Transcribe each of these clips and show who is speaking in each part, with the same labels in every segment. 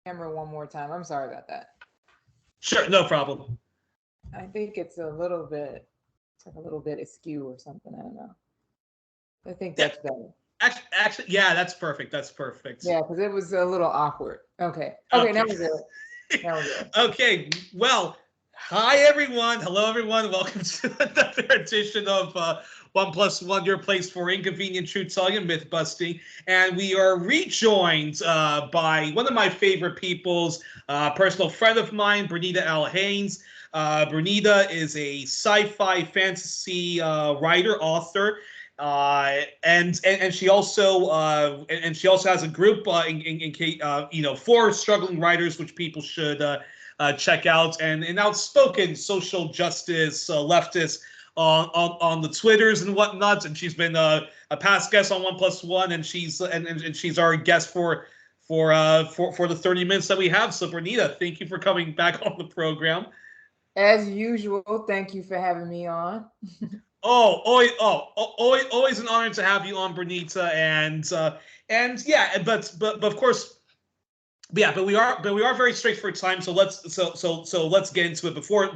Speaker 1: camera one more time. I'm sorry about that.
Speaker 2: Sure, no problem.
Speaker 1: I think it's like a little bit askew or something. I don't know. I think
Speaker 2: Yeah,
Speaker 1: that's better.
Speaker 2: actually, yeah, that's perfect. That's perfect.
Speaker 1: Yeah, because it was a little awkward. Okay. Okay, now
Speaker 2: Okay.
Speaker 1: we're good. Now we're good.
Speaker 2: Okay. Well, hi everyone. Hello everyone. Welcome to another edition of One Plus One, your place for inconvenient truth telling and myth busting. And we are rejoined by one of my favorite peoples, personal friend of mine, Berneta L. Haynes. Berneta is a sci-fi fantasy writer, author. And she also has a group for struggling writers, which people should check out, and an outspoken social justice leftist on the Twitters and whatnot. And she's been a past guest on One Plus One, and she's our guest for the 30 minutes that we have. So Berneta, thank you for coming back on the program.
Speaker 1: As usual, thank you for having me on.
Speaker 2: Always an honor to have you on, Berneta, and yeah, but of course, yeah, but we are very strict for time, so let's get into it before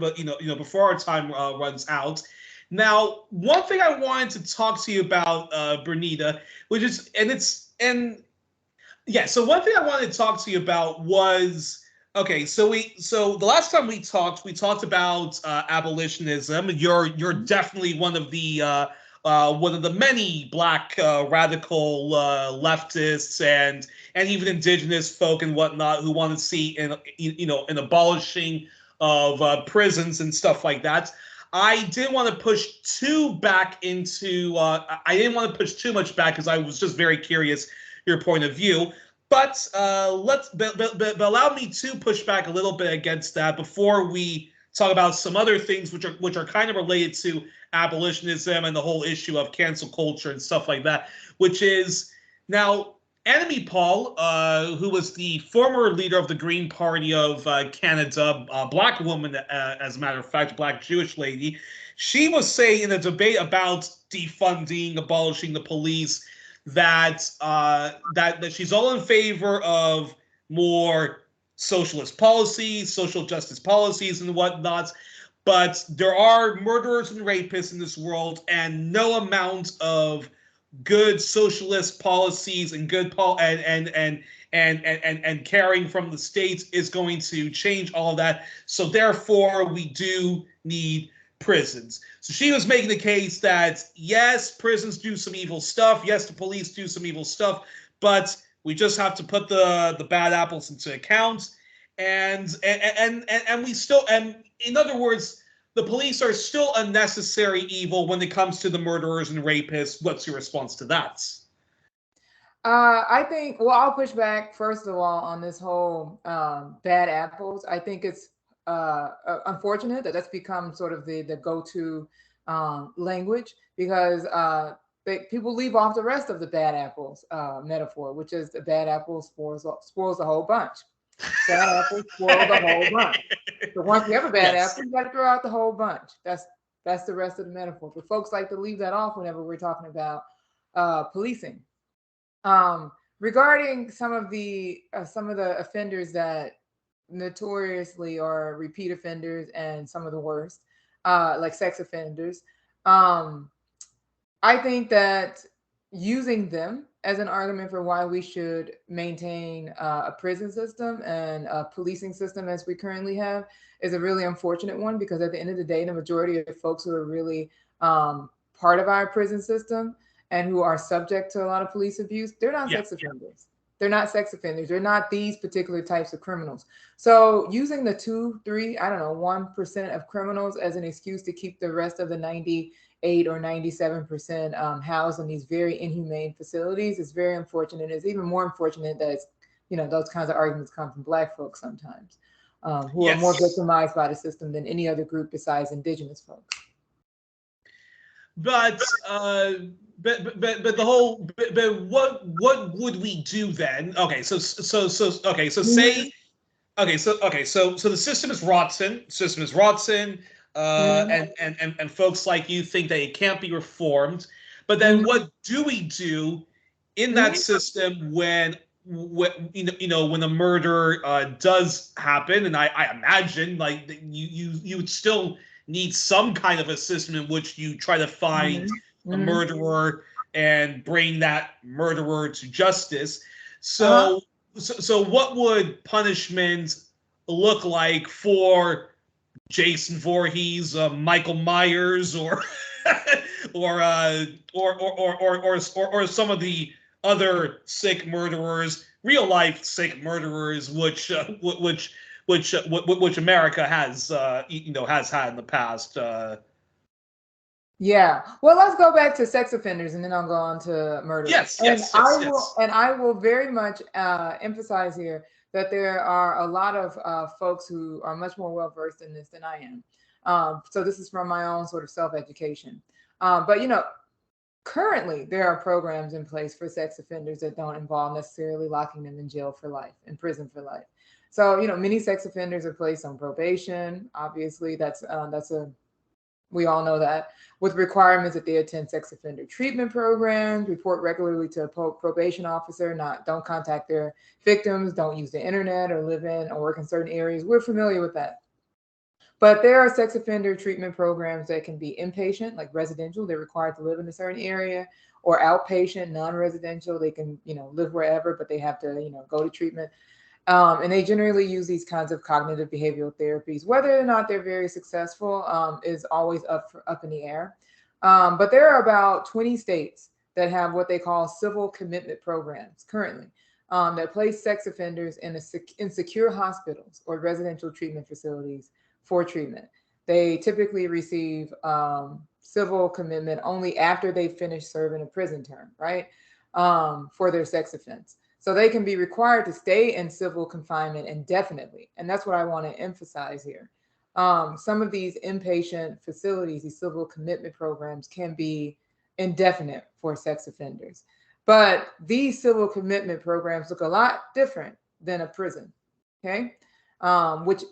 Speaker 2: our time runs out. Now, one thing I wanted to talk to you about, Berneta, which is and yeah, so one thing I wanted to talk to you about was okay. So the last time we talked about abolitionism. You're definitely one of the many black radical leftists and even indigenous folk and whatnot who want to see an abolishing of prisons and stuff like that. I didn't want to push too back into. I didn't want to push too much back because I was just very curious your point of view. But allow me to push back a little bit against that before we talk about some other things which are kind of related to abolitionism and the whole issue of cancel culture and stuff like that. Which is now Annamie Paul, who was the former leader of the Green Party of Canada, a black woman, as a matter of fact, black Jewish lady. She was saying in a debate about defunding, abolishing the police, that she's all in favor of more socialist policies, social justice policies, and whatnot. But there are murderers and rapists in this world, and no amount of good socialist policies and good and caring from the states is going to change all of that. So therefore, we do need prisons. So she was making the case that yes, prisons do some evil stuff. Yes, the police do some evil stuff, but we just have to put the bad apples into account. And we still, and in other words, the police are still unnecessary evil when it comes to the murderers and rapists. What's your response to that?
Speaker 1: I think, well, I'll push back first of all on this whole bad apples. I think it's unfortunate that that's become sort of the go-to language because people leave off the rest of the bad apples metaphor, which is the bad apple spoils the whole bunch. Bad apple spoils the whole bunch. So once you have a bad
Speaker 2: Yes.
Speaker 1: apple, you got to throw out the whole bunch. That's the rest of the metaphor. But folks like to leave that off whenever we're talking about policing. Regarding some of the offenders that notoriously are repeat offenders and some of the worst, like sex offenders, um, I think that using them as an argument for why we should maintain a prison system and a policing system as we currently have is a really unfortunate one because at the end of the day, the majority of folks who are really part of our prison system and who are subject to a lot of police abuse, they're not
Speaker 2: Yeah.
Speaker 1: sex offenders. They're not sex offenders. They're not these particular types of criminals. So using the 2, 3, I don't know, 1% of criminals as an excuse to keep the rest of the 98 or 97% housed in these very inhumane facilities is very unfortunate. It's even more unfortunate that those kinds of arguments come from Black folks sometimes, who are more
Speaker 2: Yes.
Speaker 1: victimized by the system than any other group besides Indigenous folks.
Speaker 2: But but the whole but what would we do then? Okay, so
Speaker 1: Mhm.
Speaker 2: say so the system is rotten. System is rotten.
Speaker 1: Mhm.
Speaker 2: And folks like you think that it can't be reformed. But then
Speaker 1: Mhm.
Speaker 2: what do we do in that
Speaker 1: Mhm.
Speaker 2: system when a murder does happen, and I imagine like you would still need some kind of a system in which you try to find
Speaker 1: Hmm.
Speaker 2: the
Speaker 1: Hmm.
Speaker 2: murderer and bring that murderer to justice.
Speaker 1: Uh-huh.
Speaker 2: So what would punishment look like for Jason Voorhees, Michael Myers, or, uh, or some of the other sick murderers, real life sick murderers, which America has has had in the past.
Speaker 1: Yeah. Well, let's go back to sex offenders and then I'll go on to murderers.
Speaker 2: Yes, yes, yes, yes.
Speaker 1: And I will very much emphasize here that there are a lot of folks who are much more well versed in this than I am. So this is from my own sort of self-education. But currently there are programs in place for sex offenders that don't involve necessarily locking them in jail for life, in prison for life. So many sex offenders are placed on probation. Obviously, that's a we all know that, with requirements that they attend sex offender treatment programs, report regularly to a probation officer, not don't contact their victims, don't use the internet or live in or work in certain areas. We're familiar with that. But there are sex offender treatment programs that can be inpatient, like residential, they're required to live in a certain area, or outpatient, non-residential, they can, live wherever, but they have to, go to treatment. And they generally use these kinds of cognitive behavioral therapies. Whether or not they're very successful is always up in the air. But there are about 20 states that have what they call civil commitment programs currently, that place sex offenders in secure hospitals or residential treatment facilities for treatment. They typically receive civil commitment only after they finish serving a prison term, right? For their sex offense. So they can be required to stay in civil confinement indefinitely. And that's what I want to emphasize here. Some of these inpatient facilities, these civil commitment programs, can be indefinite for sex offenders. But these civil commitment programs look a lot different than a prison, okay? Which,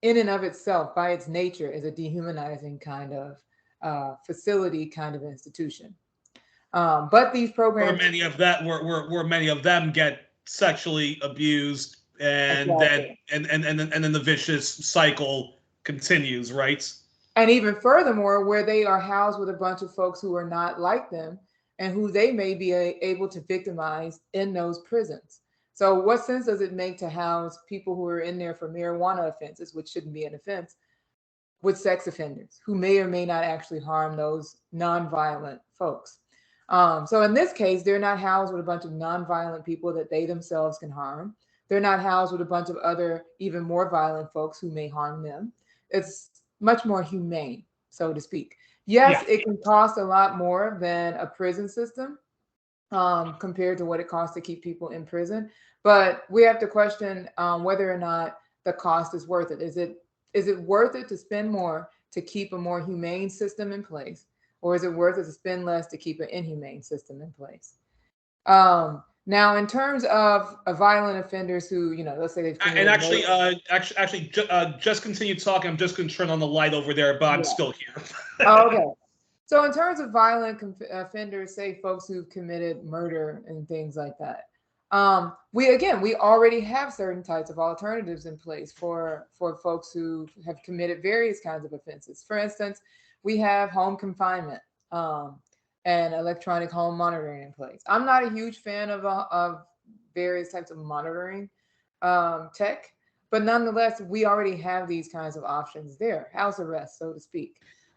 Speaker 1: in and of itself, by its nature, is a dehumanizing kind of facility, kind of institution. But these
Speaker 2: Where
Speaker 1: programs,
Speaker 2: many of that where many of them get sexually abused, and then
Speaker 1: exactly.
Speaker 2: and then the vicious cycle continues, right?
Speaker 1: And even furthermore, where they are housed with a bunch of folks who are not like them and who they may be able to victimize in those prisons. So, what sense does it make to house people who are in there for marijuana offenses, which shouldn't be an offense, with sex offenders who may or may not actually harm those nonviolent folks? So, in this case, they're not housed with a bunch of nonviolent people that they themselves can harm. They're not housed with a bunch of other, even more violent folks who may harm them. It's much more humane, so to speak. Yes,
Speaker 2: Yeah.
Speaker 1: it can cost a lot more than a prison system, compared to what it costs to keep people in prison. But we have to question whether or not the cost is worth it. Is it worth it to spend more to keep a more humane system in place, or is it worth it to spend less to keep an inhumane system in place? Now, in terms of violent offenders who, let's say they've
Speaker 2: And
Speaker 1: committed
Speaker 2: actually,
Speaker 1: murder.
Speaker 2: just continue talking. I'm just going to turn on the light over there, but I'm
Speaker 1: Yeah.
Speaker 2: still here.
Speaker 1: Oh, okay. So, in terms of violent offenders, say folks who've committed murder and things like that, we already have certain types of alternatives in place for folks who have committed various kinds of offenses. For instance, we have home confinement, and electronic home monitoring in place. I'm not a huge fan of various types of monitoring tech, but nonetheless, we already have these kinds of options there, house arrest, so to speak.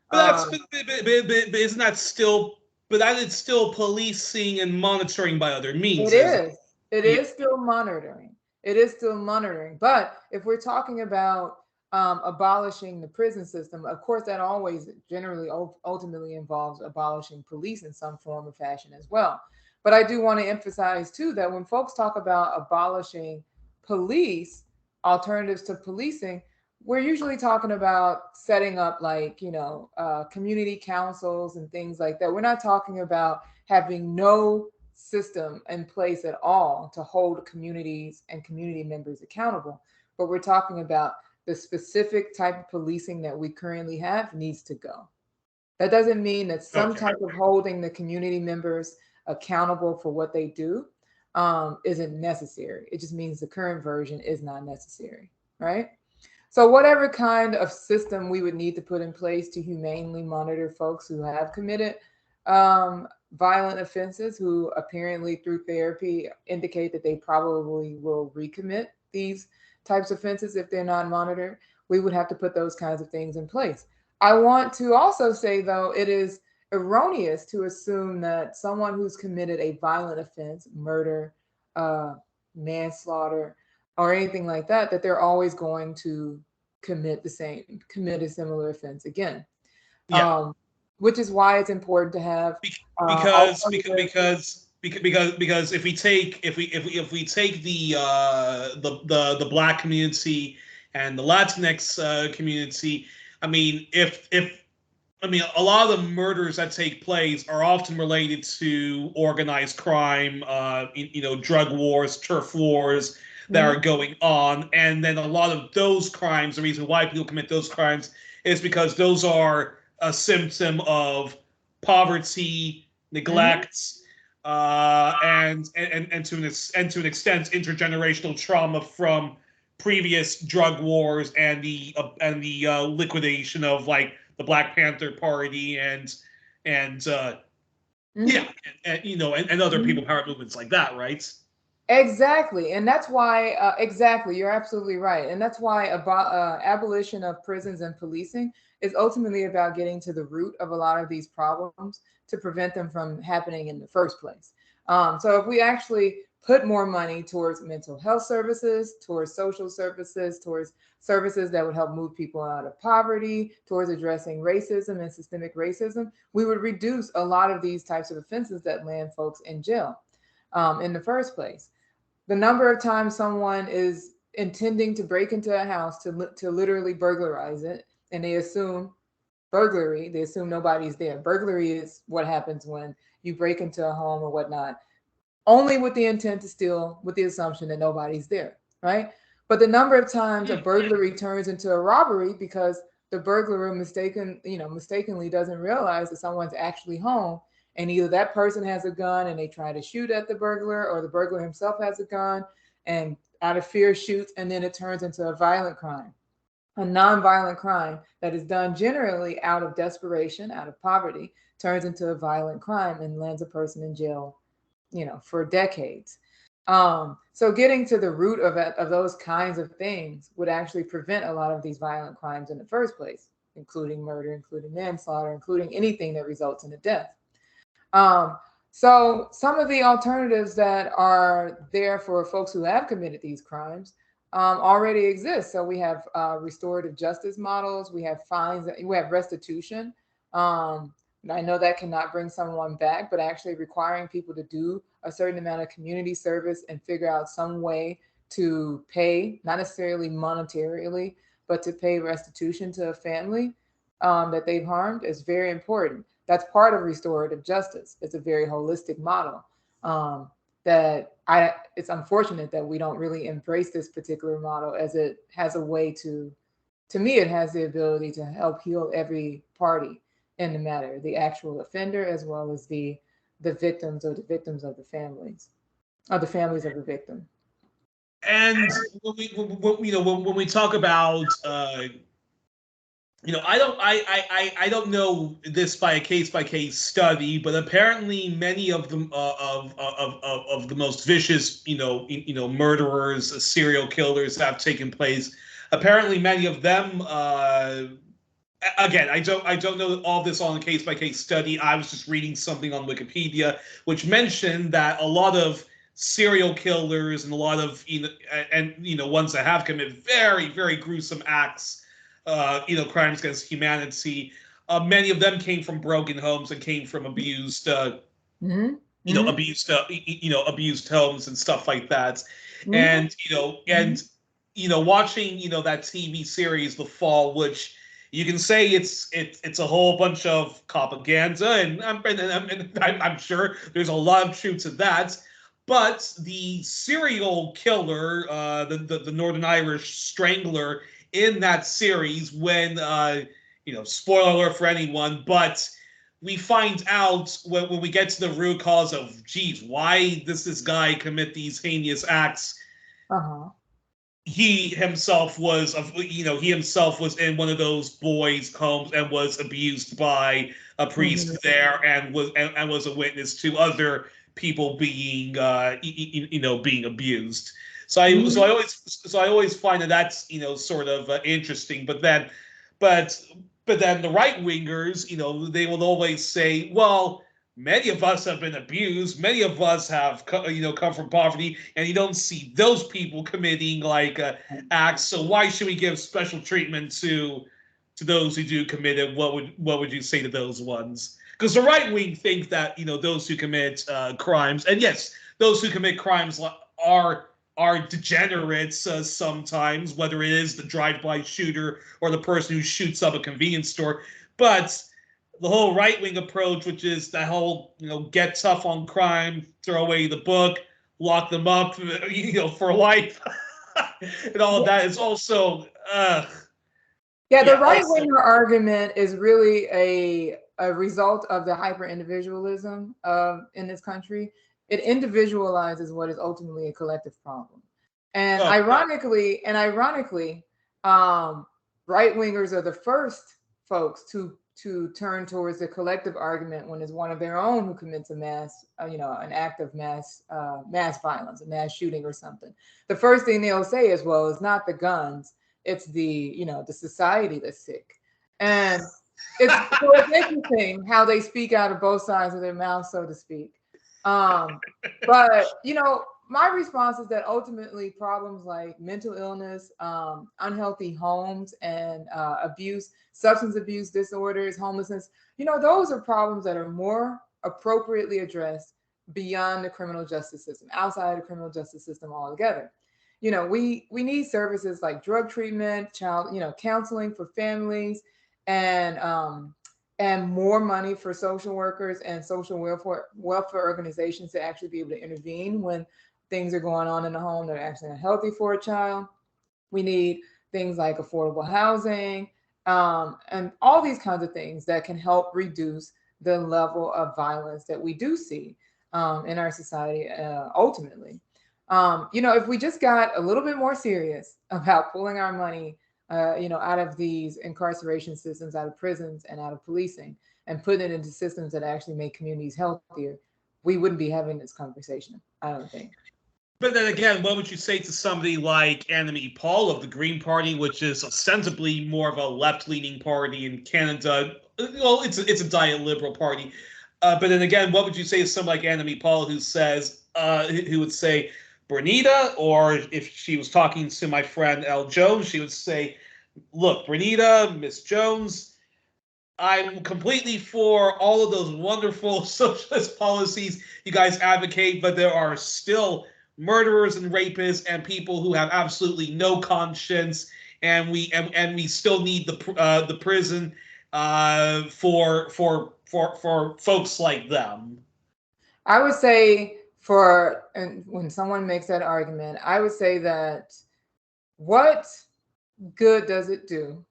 Speaker 2: But that's
Speaker 1: Um,
Speaker 2: but isn't that still? But that is still policing and monitoring by other
Speaker 1: It
Speaker 2: means, is
Speaker 1: is. It
Speaker 2: yeah.
Speaker 1: is still monitoring. It is still monitoring. But if we're talking about abolishing the prison system, of course, that always generally ultimately involves abolishing police in some form or fashion as well. But I do want to emphasize too that when folks talk about abolishing police, alternatives to policing, we're usually talking about setting up like, community councils and things like that. We're not talking about having no system in place at all to hold communities and community members accountable. But we're talking about the specific type of policing that we currently have needs to go. That doesn't mean that some
Speaker 2: Okay.
Speaker 1: type of holding the community members accountable for what they do isn't necessary. It just means the current version is not necessary, right? So, whatever kind of system we would need to put in place to humanely monitor folks who have committed um, violent offenses, who apparently through therapy indicate that they probably will recommit these types of offenses if they're not monitored, we would have to put those kinds of things in place. I want to also say, though, it is erroneous to assume that someone who's committed a violent offense, murder, uh, manslaughter, or anything like that, that they're always going to commit a similar offense again.
Speaker 2: Yeah.
Speaker 1: Um, which is why it's important to have alternative.
Speaker 2: Because if we take if we take the black community and the Latinx community, I mean, if I mean, a lot of the murders that take place are often related to organized crime, drug wars, turf wars that
Speaker 1: Mhm.
Speaker 2: are going on, and then a lot of those crimes, the reason why people commit those crimes is because those are a symptom of poverty,
Speaker 1: Mhm.
Speaker 2: neglect, and to an extent intergenerational trauma from previous drug wars and the liquidation of like the Black Panther Party and yeah,
Speaker 1: Mhm.
Speaker 2: and other people
Speaker 1: Mhm.
Speaker 2: power movements like that, right?
Speaker 1: Exactly. And that's why, exactly, you're absolutely right. And that's why abolition of prisons and policing is ultimately about getting to the root of a lot of these problems to prevent them from happening in the first place. So if we actually put more money towards mental health services, towards social services, towards services that would help move people out of poverty, towards addressing racism and systemic racism, we would reduce a lot of these types of offenses that land folks in jail in the first place. The number of times someone is intending to break into a house to literally burglarize it, and they assume they assume nobody's there. Burglary is what happens when you break into a home or whatnot, only with the intent to steal, with the assumption that nobody's there, right? But the number of times a burglary turns into a robbery because the burglar mistakenly doesn't realize that someone's actually home, and either that person has a gun and they try to shoot at the burglar, or the burglar himself has a gun and out of fear shoots, and then it turns into a violent crime, a non-violent crime that is done generally out of desperation, out of poverty, turns into a violent crime and lands a person in jail, for decades. So getting to the root of those kinds of things would actually prevent a lot of these violent crimes in the first place, including murder, including manslaughter, including anything that results in a death. Um, so some of the alternatives that are there for folks who have committed these crimes already exist. So we have restorative justice models, we have fines, we have restitution. Um, I know that cannot bring someone back, but actually requiring people to do a certain amount of community service and figure out some way to pay, not necessarily monetarily, but to pay restitution to a family that they've harmed is very important. That's part of restorative justice. It's a very holistic model. Um, that I It's unfortunate that we don't really embrace this particular model, as it has a way to me it has the ability to help heal every party in the matter, the actual offender as well as the victims, or the victims of the families, or the families of the victim.
Speaker 2: And when we talk about I don't know this by case study, but apparently many of them of the most vicious murderers, serial killers have taken place. Apparently, many of them. Again, I don't know all this on a case by case study. I was just reading something on Wikipedia which mentioned that a lot of serial killers and a lot of ones that have committed very gruesome acts, crimes against humanity. Many of them came from broken homes and came from abused,
Speaker 1: Mm-hmm. Mm-hmm.
Speaker 2: abused homes and stuff like that.
Speaker 1: Mm-hmm.
Speaker 2: And watching that TV series The Fall, which you can say it's a whole bunch of propaganda, and I'm sure there's a lot of truth to that. But the serial killer, the Northern Irish Strangler in that series, when spoiler alert for anyone, but we find out when we get to the root cause of, geez, why does this guy commit these heinous acts?
Speaker 1: Uh-huh.
Speaker 2: He himself was, he himself was in one of those boys' homes and was abused by a
Speaker 1: Mm-hmm.
Speaker 2: priest there, and was a witness to other people being, being abused.
Speaker 1: Mm-hmm.
Speaker 2: So I always find that that's, sort of interesting. But but then the right wingers, they will always say, well, many of us have been abused. Many of us have, come from poverty, and you don't see those people committing like acts. So why should we give special treatment to those who do commit it? What would you say to those ones? Because the right wing think that those who commit crimes, and yes, those who commit crimes are are degenerates sometimes, whether it is the drive-by shooter or the person who shoots up a convenience store. But the whole right-wing approach, which is the whole get tough on crime, throw away the book, lock them up, for life, and all of that is also,
Speaker 1: Yeah, the
Speaker 2: yeah,
Speaker 1: right
Speaker 2: also.
Speaker 1: winger argument is really a result of the hyper individualism in this country. It individualizes what is ultimately a collective problem. And
Speaker 2: Oh yeah.
Speaker 1: ironically, um, right wingers are the first folks to turn towards the collective argument when it's one of their own who commits a mass, an act of mass violence, a mass shooting or something. The first thing they'll say is, well, it's not the guns, it's the society that's sick. And it's interesting how they speak out of both sides of their mouth, so to speak. But my response is that ultimately problems like mental illness, unhealthy homes, and abuse, substance abuse disorders, homelessness, those are problems that are more appropriately addressed beyond the criminal justice system, outside the criminal justice system altogether. We need services like drug treatment, child, counseling for families, and more money for social workers and social welfare organizations to actually be able to intervene when things are going on in the home that are actually unhealthy for a child. We need things like affordable housing, and all these kinds of things that can help reduce the level of violence that we do see in our society ultimately. If we just got a little bit more serious about pulling our money, out of these incarceration systems, out of prisons, and out of policing, and putting it into systems that actually make communities healthier, we wouldn't be having this conversation, I don't think.
Speaker 2: But then again, what would you say to somebody like Annemie Paul of the Green Party, which is ostensibly more of a left-leaning party in Canada? Well, it's a diet liberal party. But then again, what would you say to somebody like Annemie Paul who says, who would say Berneta, or if she was talking to my friend L. Jones, she would say, "Look, Berneta, Miss Jones, I'm completely for all of those wonderful socialist policies you guys advocate, but there are still murderers and rapists and people who have absolutely no conscience, and we still need the prison for folks like them."
Speaker 1: I would say for and when someone makes that argument, I would say that what good does it do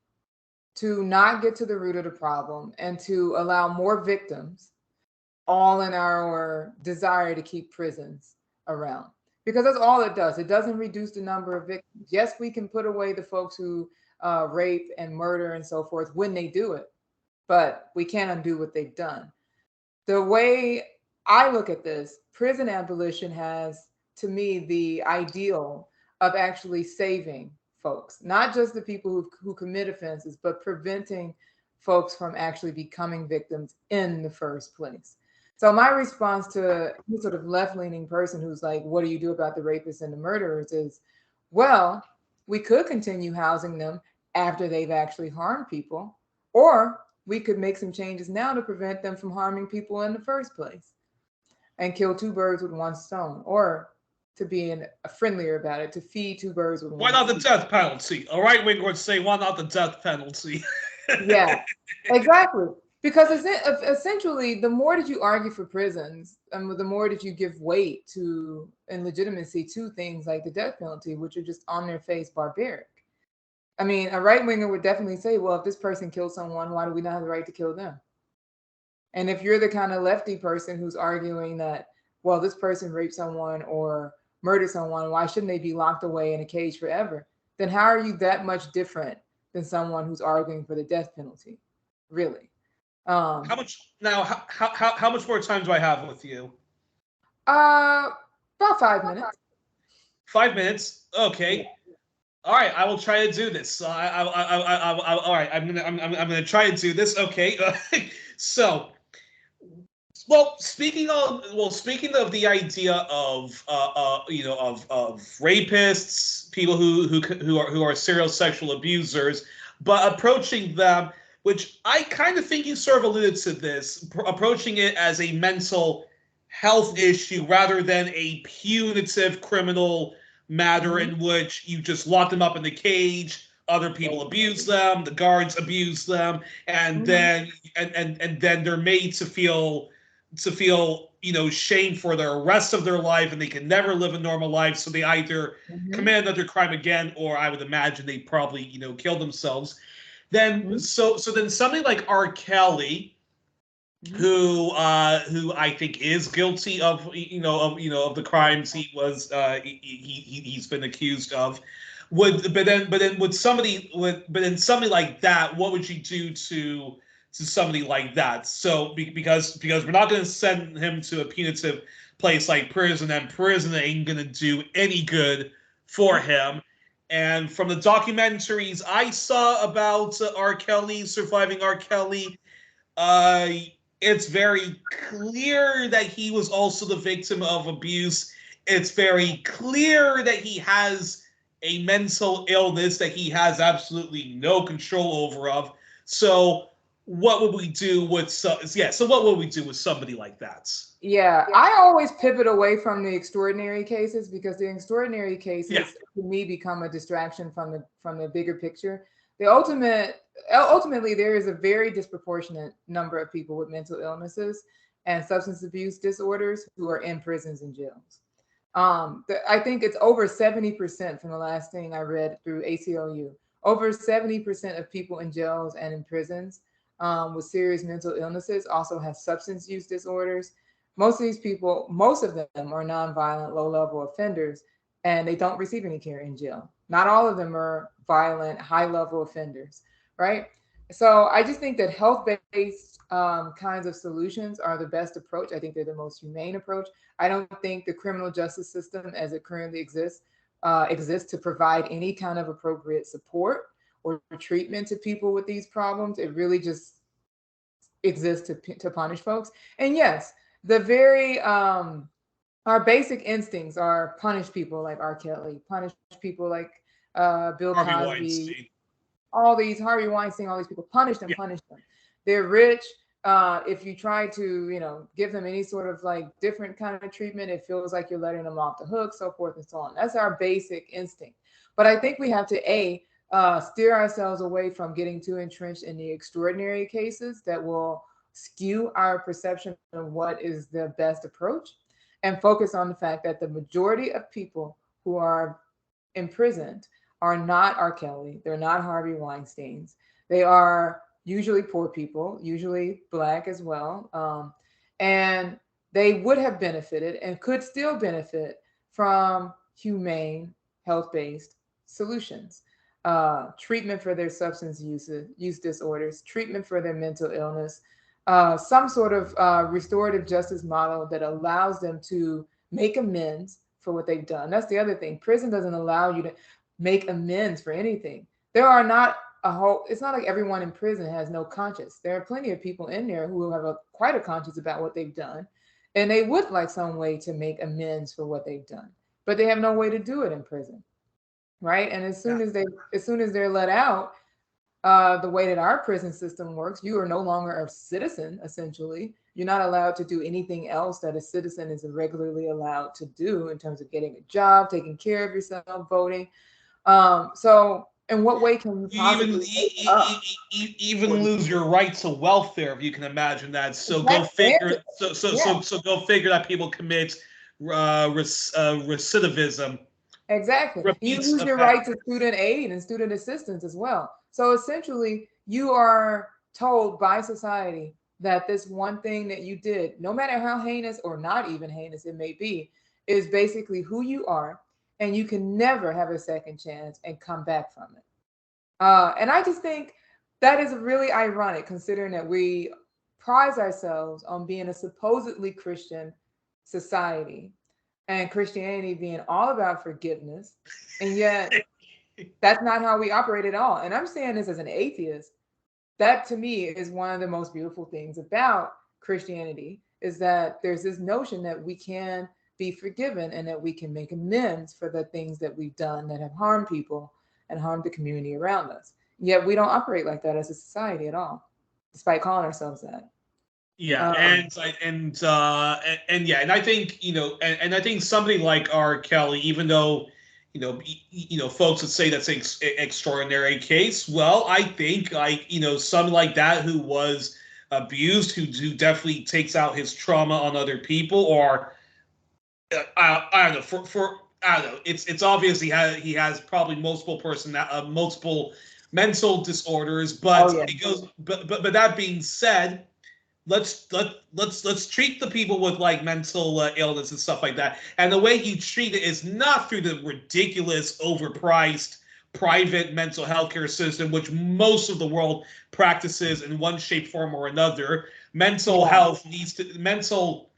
Speaker 1: to not get to the root of the problem and to allow more victims, all in our desire to keep prisons around? Because that's all it does. It doesn't reduce the number of victims. Yes, we can put away the folks who rape and murder and so forth when they do it, but we can't undo what they've done. The way I look at this, prison abolition has, to me, the ideal of actually saving folks, not just the people who commit offenses, but preventing folks from actually becoming victims in the first place. So my response to any sort of left-leaning person who's like, what do you do about the rapists and the murderers is, well, we could continue housing them after they've actually harmed people, or we could make some changes now to prevent them from harming people in the first place and kill two birds with one stone, or to be friendlier about it, to feed two birds with
Speaker 2: Why
Speaker 1: one
Speaker 2: not the
Speaker 1: stone.
Speaker 2: death penalty? A right winger would say, "Why not the death penalty?"
Speaker 1: Yeah, exactly. Because essentially, the more that you argue for prisons, and the more that you give weight to and legitimacy to things like the death penalty, which are just on their face barbaric. I mean, a right winger would definitely say, well, if this person killed someone, why do we not have the right to kill them? And if you're the kind of lefty person who's arguing that, well, this person raped someone or murdered someone, why shouldn't they be locked away in a cage forever? Then how are you that much different than someone who's arguing for the death penalty? Really?
Speaker 2: How
Speaker 1: Um,
Speaker 2: much now? How much more time do I have with you?
Speaker 1: uh, about 5 minutes.
Speaker 2: 5 minutes.
Speaker 1: Yeah.
Speaker 2: Okay. All right. I will try to do this. All right. I'm gonna try to do this. Okay. So, speaking of the idea of rapists, people who are serial sexual abusers, but approaching them, which I kind of think you sort of alluded to this, approaching it as a mental health issue rather than a punitive criminal matter
Speaker 1: Mm-hmm.
Speaker 2: in which you just lock them up in the cage, other people abuse them, the guards abuse them, and
Speaker 1: Mm-hmm.
Speaker 2: then they're made to feel shame for the rest of their life, and they can never live a normal life, so they either
Speaker 1: Mm-hmm.
Speaker 2: commit another crime again, or I would imagine they probably kill themselves. Then then something like R.Kelly,
Speaker 1: Mm-hmm.
Speaker 2: who I think is guilty of the crimes he's been accused of, would but then would somebody would but then somebody like that, what would you do to somebody like that? So because we're not going to send him to a punitive place like prison, and prison ain't going to do any good for him. And from the documentaries I saw about R. Kelly, surviving R. Kelly, uh, it's very clear that he was also the victim of abuse. It's very clear that he has a mental illness that he has absolutely no control over of. So what would we do with so what would we do with somebody like that?
Speaker 1: Yeah, I always pivot away from the extraordinary cases because the extraordinary
Speaker 2: Yeah.
Speaker 1: cases to me become a distraction from the bigger picture. The ultimately there is a very disproportionate number of people with mental illnesses and substance abuse disorders who are in prisons and jails. I think it's over 70% from the last thing I read through ACLU. Over 70% of people in jails and in prisons with serious mental illnesses also have substance use disorders. Most of these people, most of them are nonviolent, low level offenders, and they don't receive any care in jail. Not all of them are violent, high level offenders, right? So I just think that health based kinds of solutions are the best approach. I think they're the most humane approach. I don't think the criminal justice system as it currently exists to provide any kind of appropriate support or treatment to people with these problems. It really just exists to punish folks. And yes, the very our basic instincts are punish people like R. Kelly, punish people like Bill
Speaker 2: Harvey
Speaker 1: Cosby,
Speaker 2: Weinstein.
Speaker 1: all these Harvey Weinstein, all these people, punish them,
Speaker 2: Yeah.
Speaker 1: punish them. They're rich. If you try to, give them any sort of like different kind of treatment, it feels like you're letting them off the hook, so forth and so on. That's our basic instinct. But I think we have to steer ourselves away from getting too entrenched in the extraordinary cases that will skew our perception of what is the best approach, and focus on the fact that the majority of people who are imprisoned are not R. Kelly. They're not Harvey Weinstein's. They are usually poor people, usually Black as well. And they would have benefited and could still benefit from humane, health based solutions. Treatment for their use disorders, treatment for their mental illness, some sort of restorative justice model that allows them to make amends for what they've done. That's the other thing. Prison doesn't allow you to make amends for anything. There are not it's not like everyone in prison has no conscience. There are plenty of people in there who have quite a conscience about what they've done, and they would like some way to make amends for what they've done, but they have no way to do it in prison, right? And
Speaker 2: Yeah.
Speaker 1: as soon as they're let out, the way that our prison system works, you are no longer a citizen, essentially. You're not allowed to do anything else that a citizen is regularly allowed to do in terms of getting a job, taking care of yourself, voting. So, in what way can you
Speaker 2: You even
Speaker 1: possibly make up for
Speaker 2: even
Speaker 1: these
Speaker 2: lose
Speaker 1: people?
Speaker 2: your right to welfare, if you can imagine that. So go
Speaker 1: Exactly.
Speaker 2: figure.
Speaker 1: Yeah,
Speaker 2: So go figure that people commit recidivism,
Speaker 1: exactly. You
Speaker 2: repeats
Speaker 1: lose your
Speaker 2: offense.
Speaker 1: right to student aid and student assistance as well. So essentially, you are told by society that this one thing that you did, no matter how heinous or not even heinous it may be, is basically who you are, and you can never have a second chance and come back from it. And I just think that is really ironic, considering that we prize ourselves on being a supposedly Christian society, and Christianity being all about forgiveness, and yet that's not how we operate at all. And I'm saying this as an atheist. That to me is one of the most beautiful things about Christianity, is that there's this notion that we can be forgiven and that we can make amends for the things that we've done that have harmed people and harmed the community around us. Yet we don't operate like that as a society at all, despite calling ourselves that.
Speaker 2: Yeah,
Speaker 1: Um,
Speaker 2: and yeah, and I think and I think somebody like R. Kelly, even though folks would say that's an extraordinary case. Well, I think like somebody like that who was abused, who definitely takes out his trauma on other people, or I don't know for I don't know. It's obvious he has probably multiple mental disorders,
Speaker 1: oh
Speaker 2: but
Speaker 1: yeah,
Speaker 2: it goes. But that being said, let's treat the people with like mental illness and stuff like that. And the way you treat it is not through the ridiculous, overpriced private mental health care system, which most of the world practices in one shape, form, or another.
Speaker 1: yeah.
Speaker 2: Mental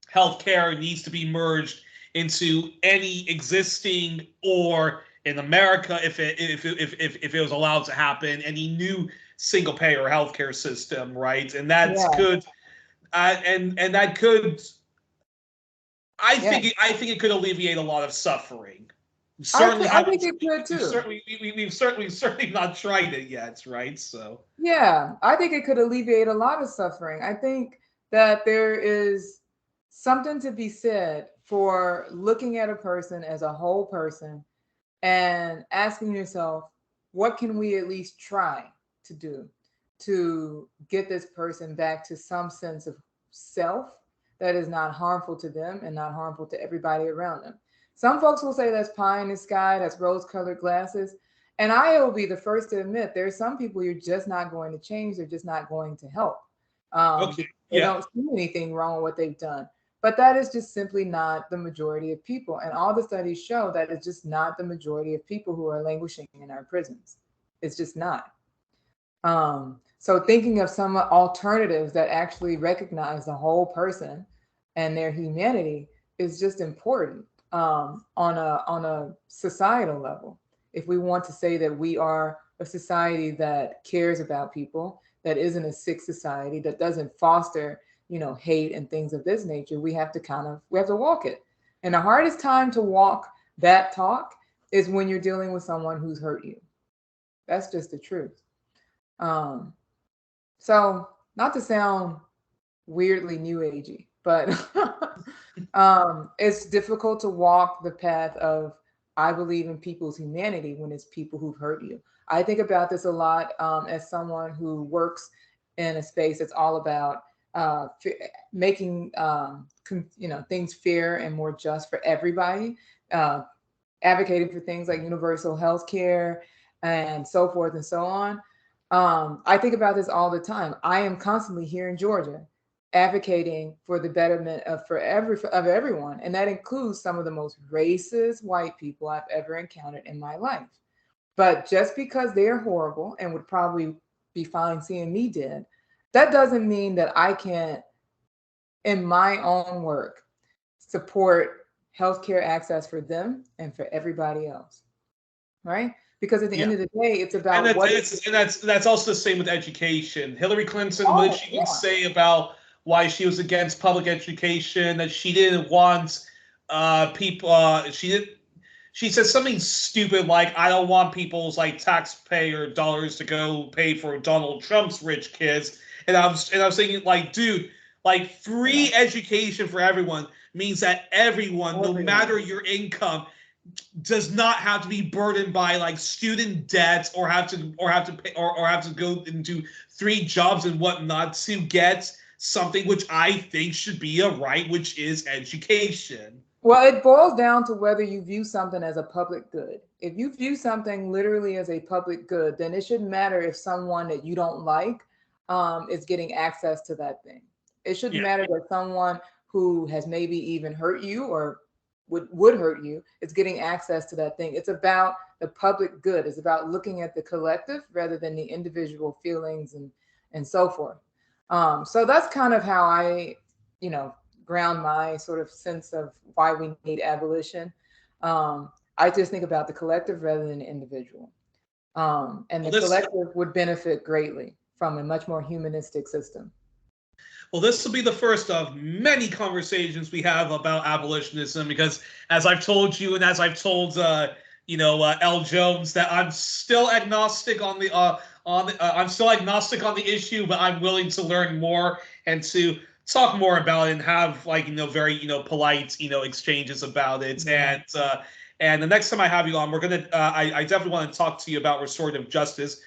Speaker 2: health care needs to be merged into any existing, or in America, if it was allowed to happen, any new single payer healthcare system, right? And that's
Speaker 1: Yeah,
Speaker 2: could and that could
Speaker 1: yeah.
Speaker 2: I think it could alleviate a lot of suffering. We
Speaker 1: I
Speaker 2: certainly
Speaker 1: I think
Speaker 2: haven't
Speaker 1: it could too.
Speaker 2: we've certainly not tried it yet, right? So
Speaker 1: Yeah, I think it could alleviate a lot of suffering. I think that there is something to be said for looking at a person as a whole person and asking yourself, what can we at least try to do to get this person back to some sense of self that is not harmful to them and not harmful to everybody around them? Some folks will say that's pie in the sky, that's rose colored glasses. And I will be the first to admit there's some people you're just not going to change, they're just not going to help,
Speaker 2: okay,
Speaker 1: because they
Speaker 2: yeah,
Speaker 1: don't see anything wrong with what they've done. But that is just simply not the majority of people. And all the studies show that it's just not the majority of people who are languishing in our prisons. It's just not. So thinking of some alternatives that actually recognize the whole person and their humanity is just important, on a societal level. If we want to say that we are a society that cares about people, that isn't a sick society, that doesn't foster, hate and things of this nature, we have to walk it. And the hardest time to walk that talk is when you're dealing with someone who's hurt you. That's just the truth. Um, so, not to sound weirdly new agey, but it's difficult to walk the path of I believe in people's humanity when it's people who've hurt you. I think about this a lot, as someone who works in a space that's all about making things fair and more just for everybody, uh, advocating for things like universal health care and so forth and so on. I think about this all the time. I am constantly here in Georgia advocating for the betterment of everyone, and that includes some of the most racist white people I've ever encountered in my life. But just because they're horrible and would probably be fine seeing me dead, that doesn't mean that I can't, in my own work, support healthcare access for them and for everybody else, right? Because at the
Speaker 2: yeah.
Speaker 1: end of the day, it's
Speaker 2: And
Speaker 1: about what.
Speaker 2: that's also the same with education. Hillary Clinton, what did
Speaker 1: Oh
Speaker 2: she even
Speaker 1: yeah,
Speaker 2: say about why she was against public education? That she didn't want people. She did. She said something stupid like, "I don't want people's like taxpayer dollars to go pay for Donald Trump's rich kids." And I was thinking like, dude, like
Speaker 1: yeah,
Speaker 2: free education for everyone means that everyone, no
Speaker 1: everyone.
Speaker 2: matter your income, does not have to be burdened by like student debts, or have to go into three jobs and whatnot to get something which I think should be a right, which is education.
Speaker 1: Well, it boils down to whether you view something as a public good. If you view something literally as a public good, then it shouldn't matter if someone that you don't like is getting access to that thing. It shouldn't
Speaker 2: Yeah.
Speaker 1: matter that someone who has maybe even hurt you or would hurt you is getting access to that thing. It's about the public good. It's about looking at the collective rather than the individual feelings and so forth. So that's kind of how I, you know, ground my sort of sense of why we need abolition. I just think about the collective rather than the individual. And
Speaker 2: Well,
Speaker 1: the
Speaker 2: this
Speaker 1: collective would benefit greatly from a much more humanistic system.
Speaker 2: Well, this will be the first of many conversations we have about abolitionism because, as I've told you, and as I've told L. Jones, that I'm still agnostic on I'm still agnostic on the issue, but I'm willing to learn more and to talk more about it and have very polite exchanges about it.
Speaker 1: Yeah.
Speaker 2: And the next time I have you on, we're gonna I definitely want to talk to you about restorative justice.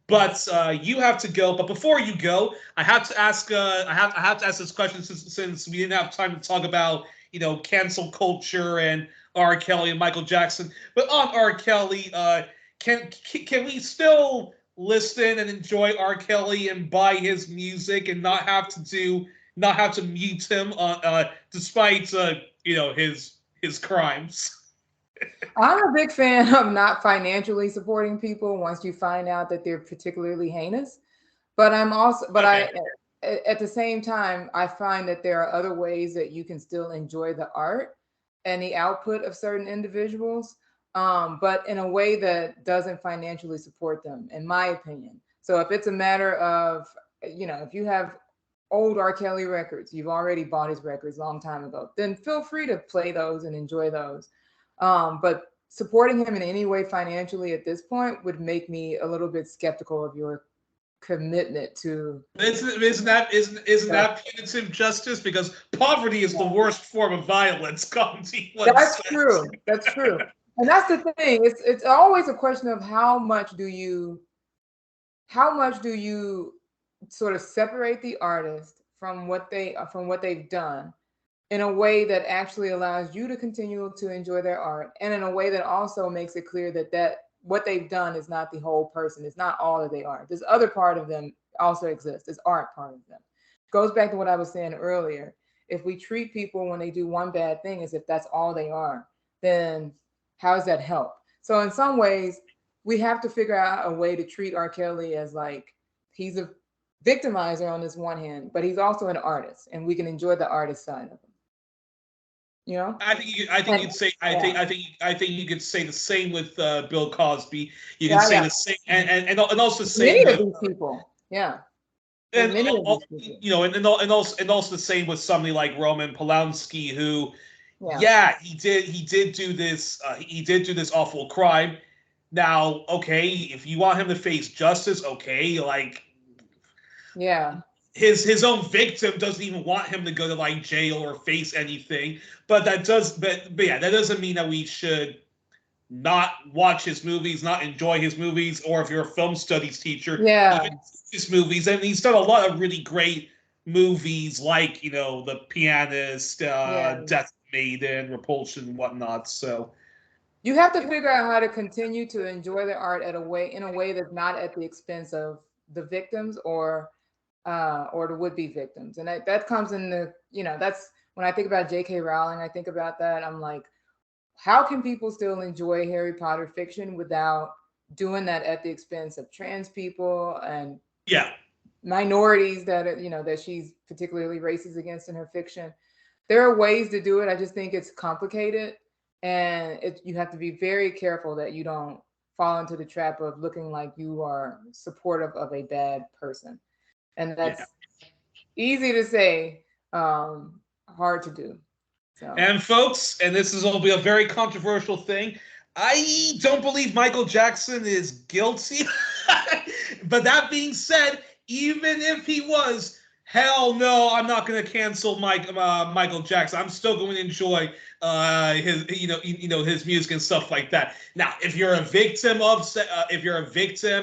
Speaker 2: But you have to go. But before you go, I have to ask. I have to ask this question since we didn't have time to talk about cancel culture and R. Kelly and Michael Jackson. But on R. Kelly, can we still listen and enjoy R. Kelly and buy his music and not have to mute him despite his crimes?
Speaker 1: I'm a big fan of not financially supporting people once you find out that they're particularly heinous. But I'm also, but
Speaker 2: Okay.
Speaker 1: at the same time, I find that there are other ways that you can still enjoy the art and the output of certain individuals, but in a way that doesn't financially support them, in my opinion. So if it's a matter of, if you have old R. Kelly records, you've already bought his records a long time ago, then feel free to play those and enjoy those. But supporting him in any way financially at this point would make me a little bit skeptical of your commitment to.
Speaker 2: Isn't that punitive justice? Because poverty is the worst form of violence. Comedy once
Speaker 1: That's
Speaker 2: said.
Speaker 1: true. That's true. And that's the thing. It's always a question of how much do you sort of separate the artist from what they've done in a way that actually allows you to continue to enjoy their art, and in a way that also makes it clear that what they've done is not the whole person. It's not all that they are. This other part of them also exists. This art part of them goes back to what I was saying earlier. If we treat people when they do one bad thing as if that's all they are, then how does that help? So in some ways, we have to figure out a way to treat R. Kelly as like he's a victimizer on this one hand, but he's also an artist, and we can enjoy the artist side of him. You know?
Speaker 2: I think
Speaker 1: And
Speaker 2: you'd say
Speaker 1: yeah,
Speaker 2: I think you could say the same with Bill Cosby. You can
Speaker 1: yeah,
Speaker 2: say
Speaker 1: yeah.
Speaker 2: the same and also the same
Speaker 1: Many of
Speaker 2: with
Speaker 1: these people, yeah, with
Speaker 2: and
Speaker 1: many of these people,
Speaker 2: and also the same with somebody like Roman Polanski, who,
Speaker 1: yeah,
Speaker 2: yeah, he did do this awful crime. Now, okay, if you want him to face justice, okay, like
Speaker 1: yeah,
Speaker 2: his own victim doesn't even want him to go to like jail or face anything. But yeah, that doesn't mean that we should not watch his movies, not enjoy his movies, or if you're a film studies teacher,
Speaker 1: yeah,
Speaker 2: even his movies. And he's done a lot of really great movies, like The Pianist,
Speaker 1: yeah.
Speaker 2: Death Maiden, Repulsion, and whatnot. So
Speaker 1: You have to figure out how to continue to enjoy the art in a way that's not at the expense of the victims or the would-be victims. And that comes in that's when I think about J.K. Rowling, I think about that. I'm like, how can people still enjoy Harry Potter fiction without doing that at the expense of trans people and
Speaker 2: yeah,
Speaker 1: minorities that she's particularly racist against in her fiction? There are ways to do it. I just think it's complicated, and you have to be very careful that you don't fall into the trap of looking like you are supportive of a bad person. And
Speaker 2: yeah.
Speaker 1: that's easy to say, hard to do. So
Speaker 2: And folks, and this is will be a very controversial thing. I don't believe Michael Jackson is guilty. But that being said, even if he was, hell no, I'm not going to cancel Michael Jackson. I'm still going to enjoy his his music and stuff like that. Now, if you're a victim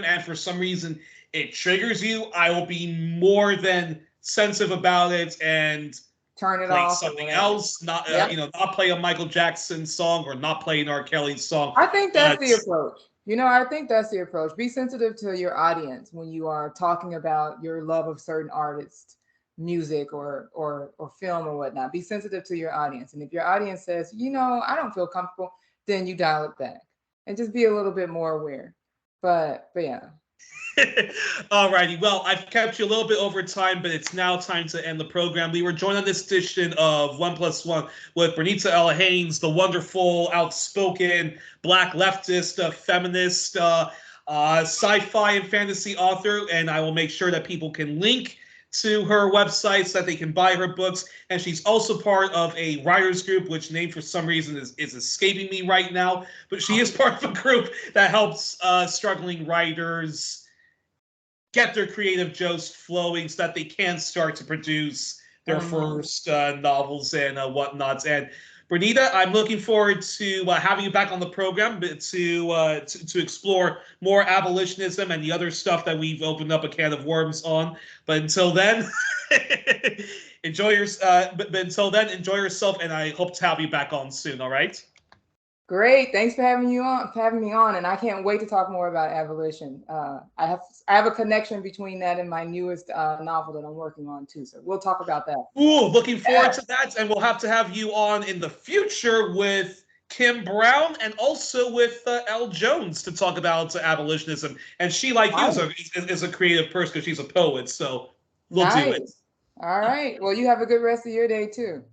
Speaker 2: and for some reason it triggers you, I will be more than sensitive about it and
Speaker 1: turn it
Speaker 2: play
Speaker 1: off or
Speaker 2: something
Speaker 1: whatever.
Speaker 2: else, not
Speaker 1: Yep.
Speaker 2: not play a Michael Jackson song or not play an R. Kelly song.
Speaker 1: I think that's
Speaker 2: But
Speaker 1: the approach. I think that's the approach. Be sensitive to your audience when you are talking about your love of certain artists, music or film or whatnot. Be sensitive to your audience. And if your audience says, I don't feel comfortable, then you dial it back and just be a little bit more aware. But yeah.
Speaker 2: Alrighty, well, I've kept you a little bit over time, but it's now time to end the program. We were joined on this edition of One Plus One with Berneta L. Haynes, the wonderful, outspoken Black leftist, feminist, sci-fi and fantasy author, and I will make sure that people can link to her website so that they can buy her books. And she's also part of a writers group, which name for some reason is escaping me right now. But she is part of a group that helps struggling writers get their creative juice flowing so that they can start to produce their first novels and whatnots. And Berneta, I'm looking forward to having you back on the program to explore more abolitionism and the other stuff that we've opened up a can of worms on. But until then, enjoy your. But until then, enjoy yourself, and I hope to have you back on soon. All right.
Speaker 1: Great. Thanks for having me on, and I can't wait to talk more about abolition. I have a connection between that and my newest novel that I'm working on too. So we'll talk about that.
Speaker 2: Ooh, looking forward to that, and we'll have to have you on in the future with Kim Brown and also with Elle Jones to talk about abolitionism. And she, like you, is a creative person because she's a poet. So we'll do it.
Speaker 1: Nice. All right. Well, you have a good rest of your day too.